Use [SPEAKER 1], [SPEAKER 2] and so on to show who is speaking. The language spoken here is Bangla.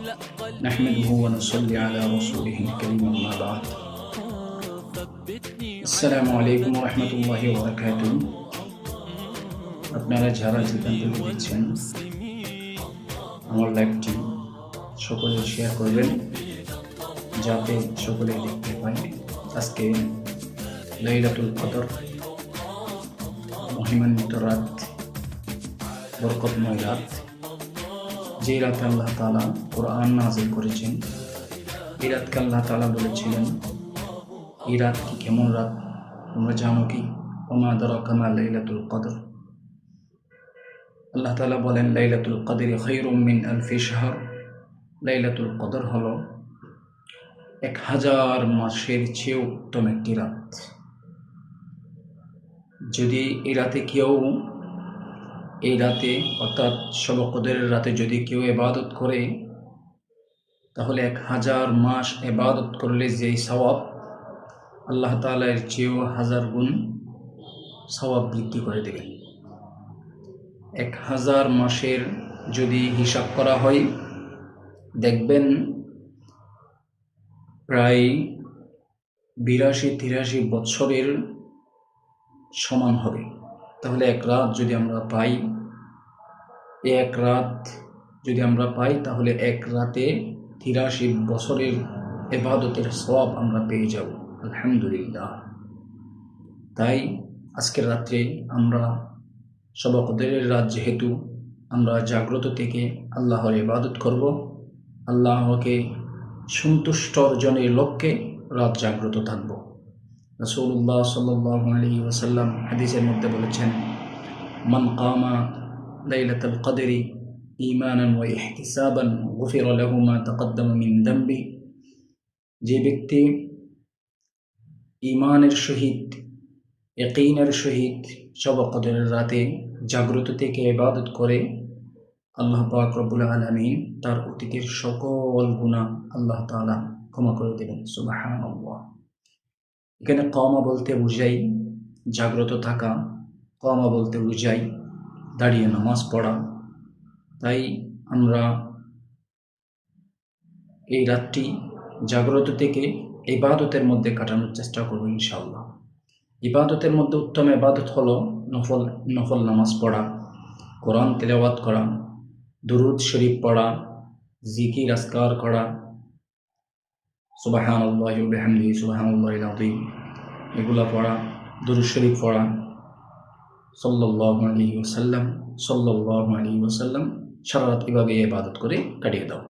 [SPEAKER 1] نحمده ونصلي على رسوله الكريم أما بعد السلام عليكم ورحمة الله وبركاته আপনারা যারা যেখান থেকে দেখছেন আমার লাইভটি সকলে শেয়ার করবেন যাতে সকলে দেখতে পায়। আজকে লাইলাতুল কদর মহিমান্বিত রাত, বরকতময় রাত, যে রাতে আল্লাহ তাআলা কোরআন নাযিল করেছেন। এই রাতকে আল্লাহ তাআলা বলেছিলেন, এই রাত কি কেমন রাত তোমরা জানো কি? ওমা আদরাকা মা লাইলাতুল কদর। আল্লাহ তাআলা বলেন, লাইলাতুল কদরি খায়রুম মিন আলফি শাহর। লাইলাতুল কদর হলো 1000 মাসের চেয়ে উত্তম একটি রাত। যদি এই রাতে কেউ এই রাতে অর্থাৎ শবে কদরের রাতে যদি কেউ ইবাদত করে, তাহলে 1000 মাস ইবাদত করলে যেই সওয়াব, আল্লাহ তাআলা এর চেয়েও 1000 গুণ সওয়াব বৃদ্ধি করে দেবেন। 1000 মাসের যদি হিসাব করা হয়, দেখবেন প্রায় 82-83 বছরের সমান হবে। তাহলে এক রাত যদি আমরা পাই, এক রাত যদি আমরা পাই, তাহলে এক রাতে 83 বছরের ইবাদতের সওয়াব আমরা পেয়ে যাব। আলহামদুলিল্লাহ। তাই আজকের রাত্রে আমরা শবে কদরের রাত, যেহেতু আমরা জাগ্রত থেকে আল্লাহর ইবাদত করব, আল্লাহকে সন্তুষ্ট অর্জনের লক্ষ্যে রাত জাগ্রত থাকব। রাসূলুল্লাহ সাল্লাল্লাহু আলাইহি ওয়াসাল্লাম হাদিসের মধ্যে বলেছেন, মান কামা লাইলাতুল কদরি ঈমানান ওয়া ইহতিসাবান গুফিরা লাহু মা তাকদ্দামা মিন যামবি। যে ব্যক্তি ঈমানের সহিত, ইয়াকিনের সহিত শবে কদরের রাতে জাগ্রত থেকে ইবাদত করে, আল্লাহ পাক রব্বুল আলামিন তার অতীতের সকল গুনাহ আল্লাহ তাআলা ক্ষমা করে দেবেন। সুবহানাল্লাহ। এখানে কামা বলতে বুঝাই জাগ্রত থাকা, কামা বলতে বুঝাই দাঁড়িয়ে নামাজ পড়া। তাই আমরা এই রাতটি জাগ্রত থেকে ইবাদতের মধ্যে কাটানোর চেষ্টা করব ইনশাআল্লাহ। ইবাদতের মধ্যে উত্তম ইবাদত হলো নফল নামাজ পড়া, কোরআন তেলাওয়াত করা, দুরূদ শরীফ পড়া, জিকির আজকার করা, সুবহানাল্লাহি ওয়া বিহামদিহি সুবহানাল্লাহিল আযীম, এগুলা পড়া, দুরূদ শরীফ পড়া, সাল্লাল্লাহু আলাইহি ওয়াসাল্লাম সারা রাত এভাবে ইবাদত করে কাটিয়ে দাও।